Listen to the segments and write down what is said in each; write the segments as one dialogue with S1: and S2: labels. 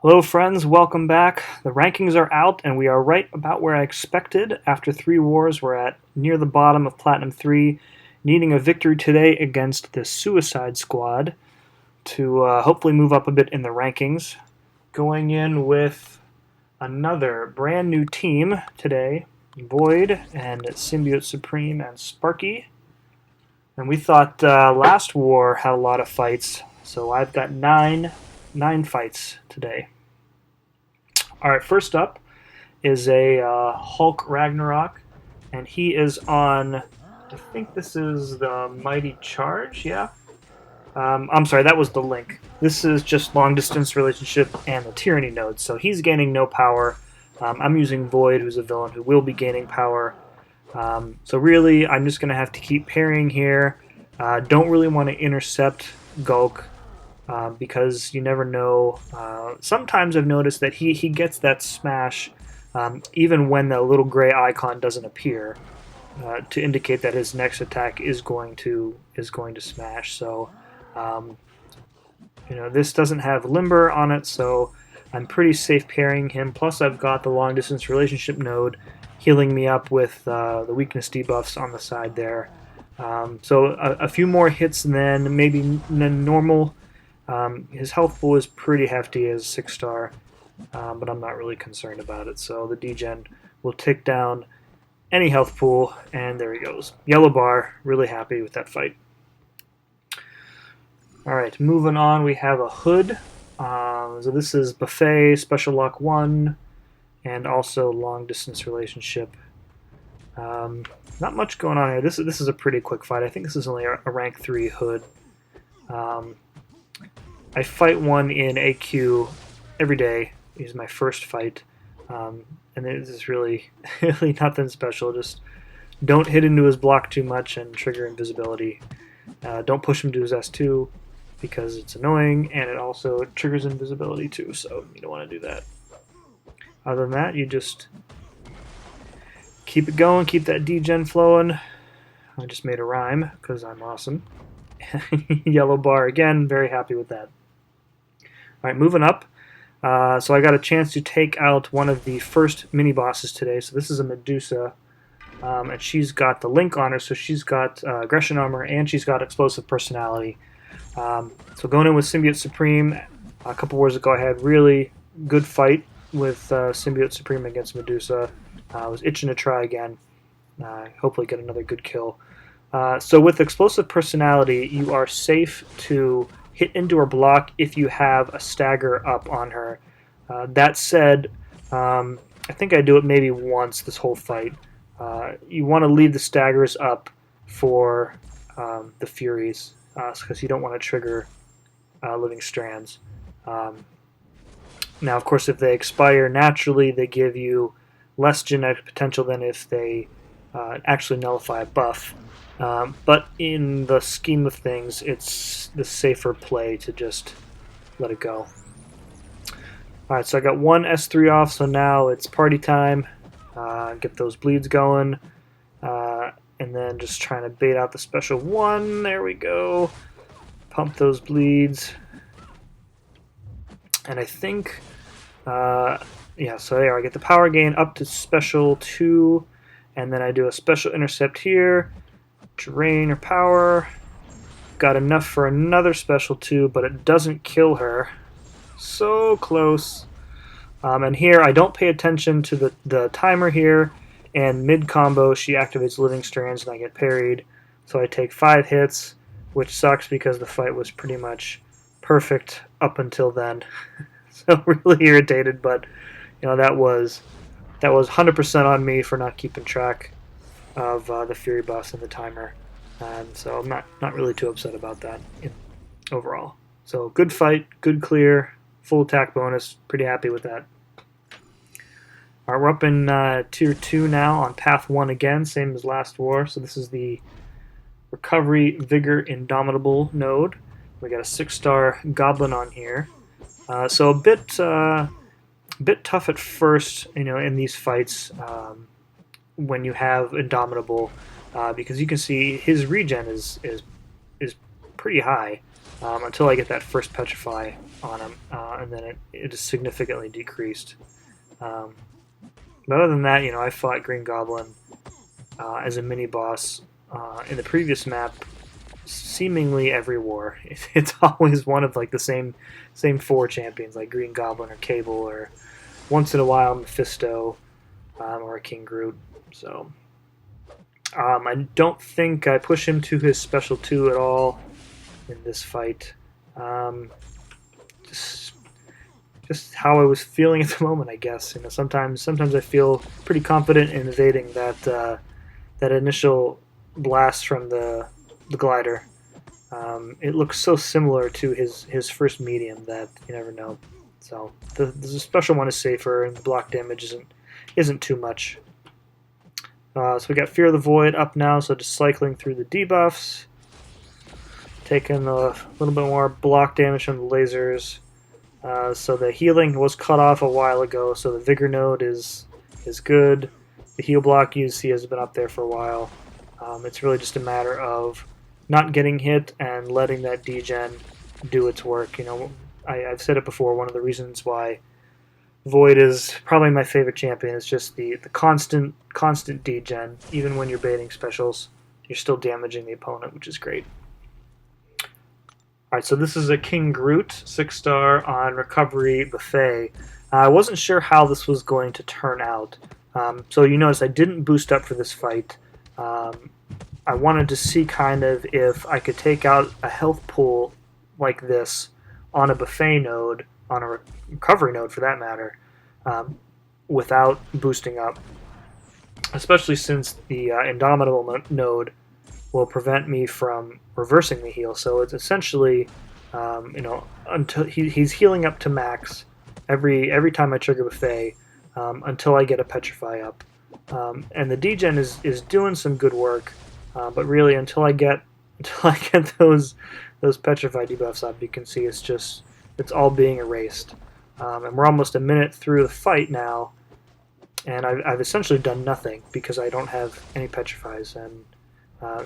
S1: Hello friends, welcome back. The rankings are out and we are right about where I expected. After 3 wars, we're at near the bottom of Platinum 3, needing a victory today against the Suicide Squad to hopefully move up a bit in the rankings. Going in with another brand new team today, Void and Symbiote Supreme and Sparky. And we thought last war had a lot of fights, so I've got nine fights today. Alright, first up is a Hulk Ragnarok, and he is on, I think this is the Mighty Charge, yeah? I'm sorry, that was the Link. This is just long distance relationship and the Tyranny node, so he's gaining no power. I'm using Void, who's a villain who will be gaining power. So really, I'm just going to have to keep parrying here. Don't really want to intercept Gulk. Because you never know. Sometimes I've noticed that he gets that smash even when the little gray icon doesn't appear to indicate that his next attack is going to smash. So this doesn't have Limber on it, so I'm pretty safe parrying him. Plus I've got the long distance relationship node healing me up with the weakness debuffs on the side there. So a few more hits than maybe normal. His health pool is pretty hefty as 6-star, but I'm not really concerned about it. So the degen will tick down any health pool, and there he goes. Yellow bar, really happy with that fight. Alright, moving on, we have a Hood. So this is Buffet, Special Lock 1, and also Long Distance Relationship. Not much going on here. This is a pretty quick fight. I think this is only a rank 3 Hood. I fight one in AQ every day. He's my first fight, and this is really nothing special. Just don't hit into his block too much and trigger invisibility. Don't push him to his S2 because it's annoying, and it also triggers invisibility too, so you don't want to do that. Other than that, you just keep it going, keep that degen flowing. I just made a rhyme because I'm awesome. Yellow bar again, very happy with that. Alright, moving up. So I got a chance to take out one of the first mini-bosses today. So this is a Medusa, and she's got the Link on her, so she's got aggression armor, and she's got explosive personality. So going in with Symbiote Supreme, a couple wars ago I had really good fight with Symbiote Supreme against Medusa. I was itching to try again. Hopefully get another good kill. So with explosive personality, you are safe to hit into her block if you have a stagger up on her. That said, I think I do it maybe once this whole fight. You want to leave the staggers up for the Furies, because you don't want to trigger living strands. Now, of course, if they expire naturally, they give you less genetic potential than if they actually nullify a buff. But in the scheme of things, it's the safer play to just let it go. Alright, so I got one S3 off, so now it's party time. Get those bleeds going. And then just trying to bait out the special one. There we go. Pump those bleeds. And I think, yeah, so there I get the power gain up to special 2. And then I do a special intercept here. Drain her power. Got enough for another special 2, but it doesn't kill her. So close. And here I don't pay attention to the timer here, and mid-combo she activates Living Strands and I get parried. So I take 5 hits, which sucks because the fight was pretty much perfect up until then. So really irritated, but that was 100% on me for not keeping track of the Fury boss and the timer, and so I'm not really too upset about that overall. So good fight, good clear, full attack bonus, pretty happy with that. Alright, we're up in tier 2 now on path 1 again, same as last war. So this is the Recovery Vigor Indomitable node. We got a 6-star Goblin on here. So a bit tough at first, in these fights. When you have Indomitable, because you can see his regen is pretty high. until I get that first Petrify on him, and then it is significantly decreased. But other than that, I fought Green Goblin as a mini boss in the previous map. Seemingly every war, it's always one of like the same 4 champions, like Green Goblin or Cable, or once in a while Mephisto or King Groot. So I don't think I push him to his special 2 at all in this fight. Just how I was feeling at the moment, I guess. Sometimes I feel pretty confident in evading that initial blast from the glider. It looks so similar to his first medium that you never know. So the special one is safer, and the block damage isn't too much. So we got Fear of the Void up now, so just cycling through the debuffs, taking a little bit more block damage from the lasers. So the healing was cut off a while ago, so the Vigor node is good. The heal block you see has been up there for a while. It's really just a matter of not getting hit and letting that degen do its work. I've said it before, one of the reasons why Void is probably my favorite champion is just the constant degen. Even when you're baiting specials, you're still damaging the opponent, which is great. Alright, so this is a King Groot, 6-star on Recovery Buffet. I wasn't sure how this was going to turn out. So you notice I didn't boost up for this fight. I wanted to see kind of if I could take out a health pool like this on a buffet node, on a recovery node for that matter, without boosting up. Especially since the Indomitable node will prevent me from reversing the heal. So it's essentially, until he's healing up to max every time I trigger buffet, until I get a Petrify up. And the degen is doing some good work. But really, until I get those Petrify debuffs up, you can see it's all being erased. And we're almost a minute through the fight now, and I've essentially done nothing because I don't have any Petrifies. And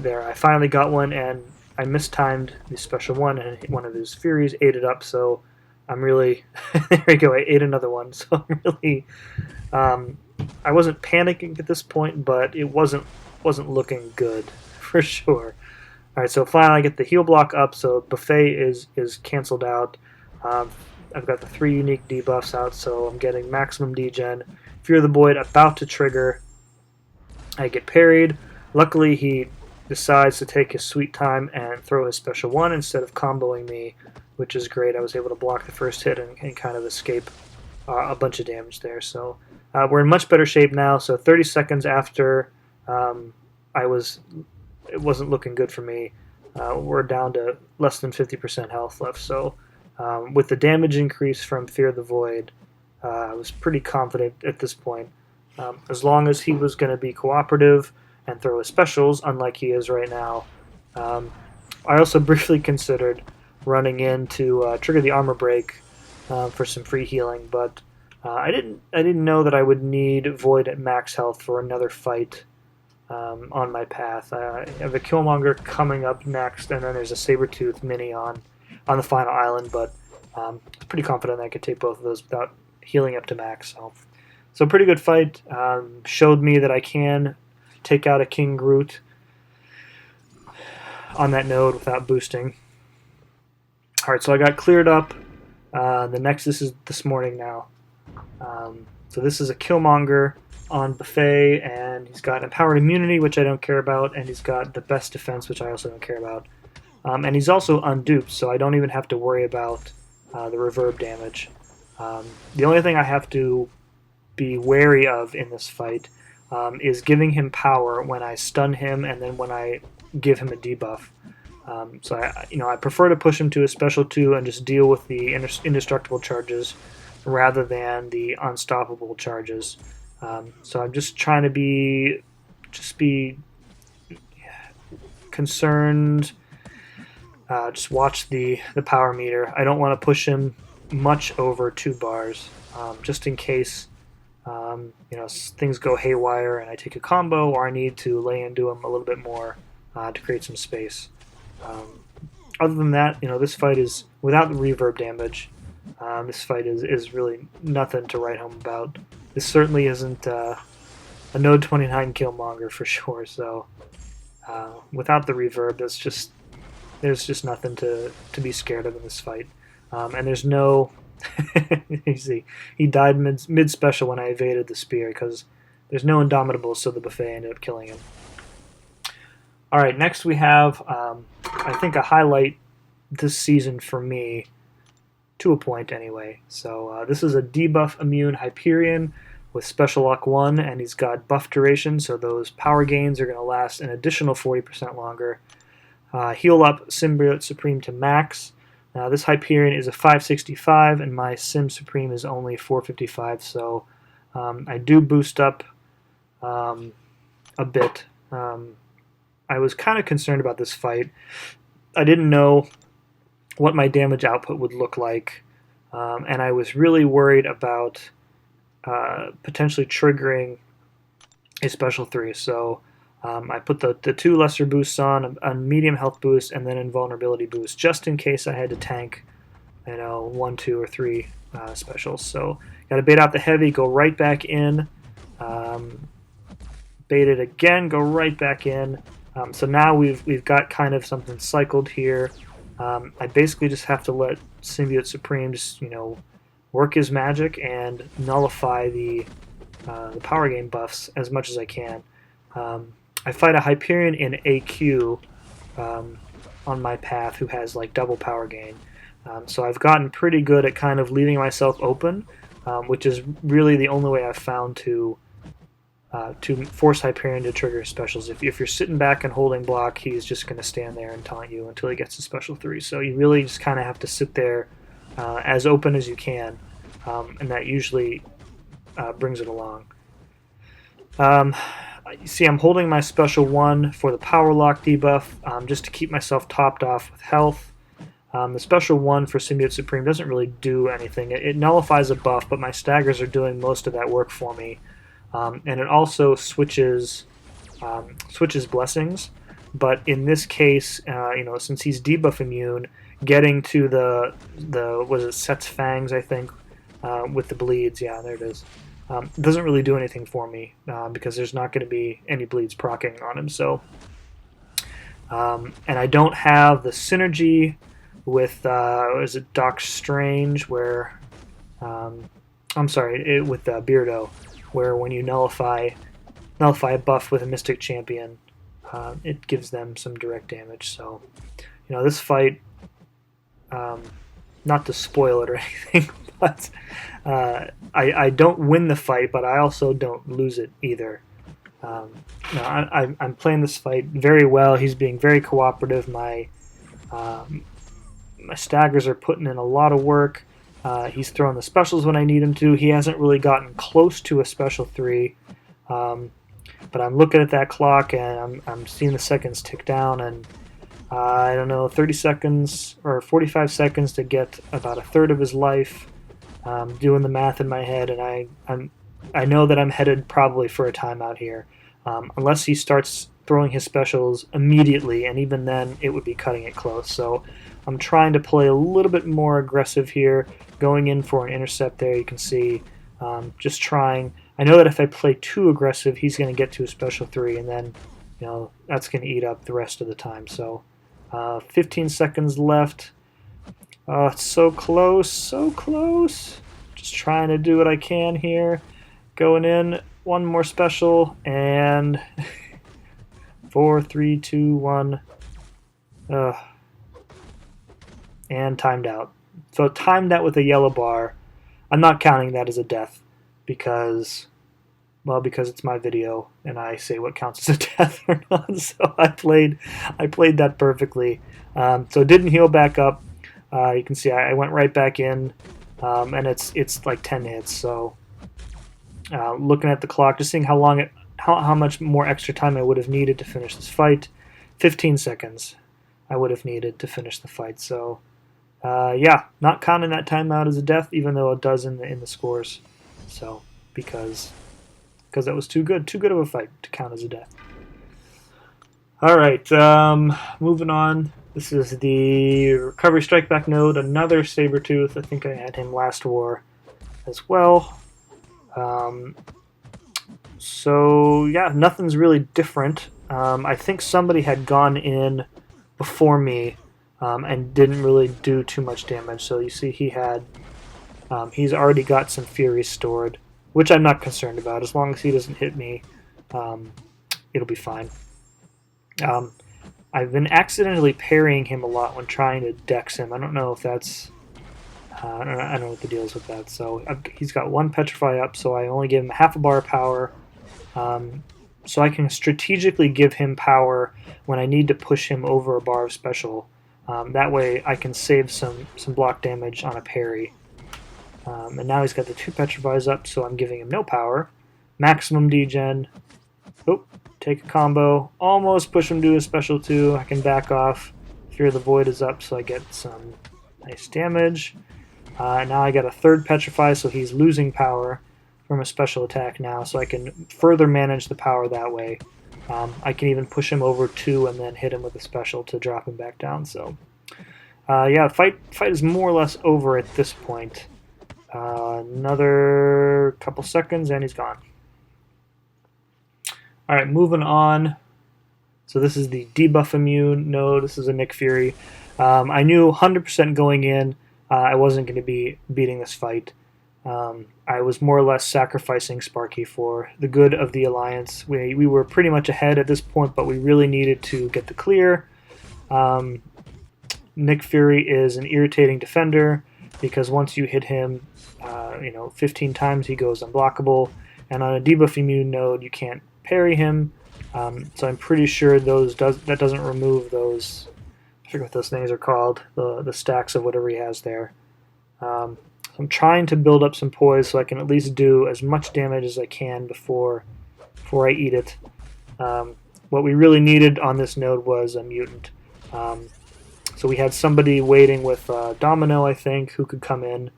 S1: there, I finally got one, and I mistimed the special one, and one of his Furies ate it up. So I'm really there we go. I ate another one. So I'm really I wasn't panicking at this point, but it wasn't looking good for sure. Alright, so finally I get the heal block up, so buffet is cancelled out. I've got the 3 unique debuffs out, so I'm getting maximum degen. Fear of the Void about to trigger. I get parried. Luckily he decides to take his sweet time and throw his special 1 instead of comboing me, which is great. I was able to block the first hit and kind of escape a bunch of damage there. So we're in much better shape now. So 30 seconds after it wasn't looking good for me. We're down to less than 50% health left. So with the damage increase from Fear of the Void, I was pretty confident at this point. As long as he was going to be cooperative and throw his specials, unlike he is right now. I also briefly considered running in to trigger the armor break for some free healing, but I didn't know that I would need Void at max health for another fight on my path. I have a Killmonger coming up next, and then there's a Sabertooth mini on the final island, but I'm pretty confident I could take both of those without healing up to max. So pretty good fight. Showed me that I can take out a King Groot on that node without boosting. Alright, so I got cleared up. The Nexus is this morning now. So this is a Killmonger on Buffet, and he's got Empowered Immunity, which I don't care about, and he's got the Best Defense, which I also don't care about. And he's also unduped, so I don't even have to worry about the reverb damage. The only thing I have to be wary of in this fight is giving him power when I stun him and then when I give him a debuff. So I prefer to push him to a special 2 and just deal with the indestructible charges rather than the unstoppable charges. So I'm just trying to be concerned. Just watch the power meter. I don't want to push him much over 2 bars, just in case things go haywire and I take a combo, or I need to lay into him a little bit more to create some space. other than that, this fight is without the reverb damage. This fight is really nothing to write home about. This certainly isn't a Node 29 Killmonger for sure. So without the reverb, there's just nothing to be scared of in this fight. And there's no you see, he died mid special when I evaded the spear because there's no Indomitable, so the buffet ended up killing him. All right, next we have I think a highlight this season for me, to a point anyway. So this is a debuff immune Hyperion with Special Lock 1, and he's got buff duration, so those power gains are going to last an additional 40% longer. Heal up Symbiote Supreme to max. Now this Hyperion is a 565, and my Sim Supreme is only 455, so I do boost up a bit. I was kind of concerned about this fight. I didn't know what my damage output would look like, and I was really worried about potentially triggering a special 3. So I put the 2 lesser boosts on, a medium health boost, and then invulnerability boost, just in case I had to tank, 1, 2, or 3 specials. So got to bait out the heavy, go right back in, bait it again, go right back in. So now we've got kind of something cycled here. I basically just have to let Symbiote Supreme just, work his magic and nullify the power gain buffs as much as I can. I fight a Hyperion in AQ on my path who has like double power gain. So I've gotten pretty good at kind of leaving myself open, which is really the only way I've found to force Hyperion to trigger specials. If you're sitting back and holding block, he's just going to stand there and taunt you until he gets to special 3. So you really just kind of have to sit there as open as you can, and that usually brings it along. You see, I'm holding my special 1 for the power lock debuff, just to keep myself topped off with health. The special 1 for Symbiote Supreme doesn't really do anything. It nullifies a buff, but my staggers are doing most of that work for me. And it also switches blessings, but in this case, since he's debuff immune, getting to the was it Set's Fangs, I think, with the bleeds, yeah, there it is. Doesn't really do anything for me because there's not going to be any bleeds proccing on him. So, and I don't have the synergy with is it Doc Strange where I'm sorry, with Beardo, where when you nullify a buff with a Mystic Champion, it gives them some direct damage. So, this fight, not to spoil it or anything, but I don't win the fight, but I also don't lose it either. I'm playing this fight very well. He's being very cooperative. My staggers are putting in a lot of work. He's throwing the specials when I need him to. He hasn't really gotten close to a special 3, but I'm looking at that clock and I'm seeing the seconds tick down, and I don't know, 30 seconds or 45 seconds to get about a third of his life. Doing the math in my head, and I know that I'm headed probably for a timeout here, unless he starts throwing his specials immediately, and even then it would be cutting it close. So I'm trying to play a little bit more aggressive here, going in for an intercept there. You can see, just trying. I know that if I play too aggressive, he's going to get to a special 3, and then that's going to eat up the rest of the time. So 15 seconds left. Oh, it's so close, so close. Just trying to do what I can here. Going in, one more special, and 4, 3, 2, 1. And timed out. So timed out with a yellow bar. I'm not counting that as a death because it's my video and I say what counts as a death or not. So I played that perfectly. So it didn't heal back up. You can see I went right back in, and it's like 10 hits. So looking at the clock, just seeing how much more extra time I would have needed to finish this fight. 15 seconds I would have needed to finish the fight. So yeah, not counting that timeout as a death, even though it does in the scores. So because that was too good of a fight to count as a death. All right, moving on. This is the Recovery Strike Back node, another Sabertooth. I think I had him last war as well. So yeah, nothing's really different. I think somebody had gone in before me and didn't really do too much damage. So you see he's already got some Fury stored, which I'm not concerned about. As long as he doesn't hit me, it'll be fine. I've been accidentally parrying him a lot when trying to dex him. I don't know if that's... I don't know what the deal is with that. So he's got 1 Petrify up, so I only give him half a bar of power. So I can strategically give him power when I need to push him over a bar of special. That way I can save some block damage on a parry. And now he's got the 2 Petrifies up, so I'm giving him no power. Maximum degen. Oh, take a combo. Almost push him to a special 2. I can back off. Fear of the Void is up, so I get some nice damage. Now I got a 3rd Petrify, so he's losing power from a special attack now, so I can further manage the power that way. I can even push him over 2 and then hit him with a special to drop him back down. So yeah, fight is more or less over at this point. Another couple seconds and he's gone. Alright, moving on. So this is the debuff immune node. This is a Nick Fury. I knew 100% going in I wasn't going to be beating this fight. I was more or less sacrificing Sparky for the good of the Alliance. We were pretty much ahead at this point, but we really needed to get the clear. Nick Fury is an irritating defender because once you hit him 15 times, he goes unblockable. And on a debuff immune node, you can't parry him. So I'm pretty sure that doesn't remove those... I forget what those things are called, the stacks of whatever he has there. I'm trying to build up some poise so I can at least do as much damage as I can before I eat it. What we really needed on this node was a mutant. So we had somebody waiting with Domino, I think, who could come in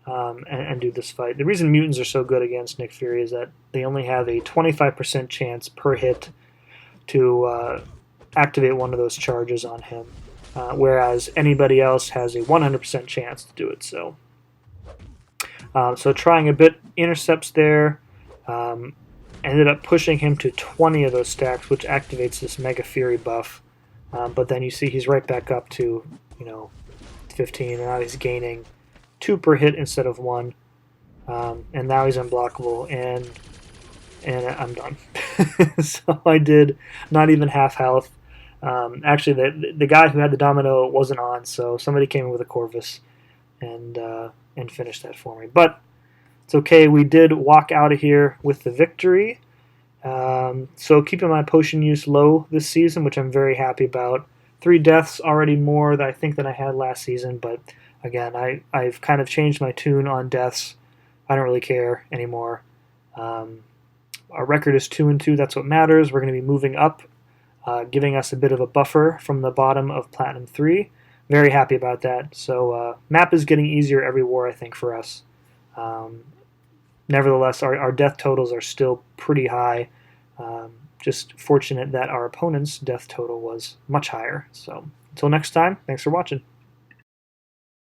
S1: and do this fight. The reason mutants are so good against Nick Fury is that they only have a 25% chance per hit to activate one of those charges on him. Whereas anybody else has a 100% chance to do it. So trying a bit, intercepts there, ended up pushing him to 20 of those stacks, which activates this Mega Fury buff. But then you see he's right back up to 15, and now he's gaining 2 per hit instead of 1, and now he's unblockable, and I'm done. So I did not even half health. Actually, the guy who had the domino wasn't on, so somebody came in with a Corvus and finished that for me. But it's okay. We did walk out of here with the victory. So keeping my potion use low this season, which I'm very happy about. 3 deaths, already more than I think than I had last season. But again, I've kind of changed my tune on deaths. I don't really care anymore. Our record is 2-2. That's what matters. We're going to be moving up. Giving us a bit of a buffer from the bottom of Platinum 3. Very happy about that. So map is getting easier every war, I think, for us. Nevertheless, our death totals are still pretty high. Just fortunate that our opponent's death total was much higher. So until next time, thanks for watching.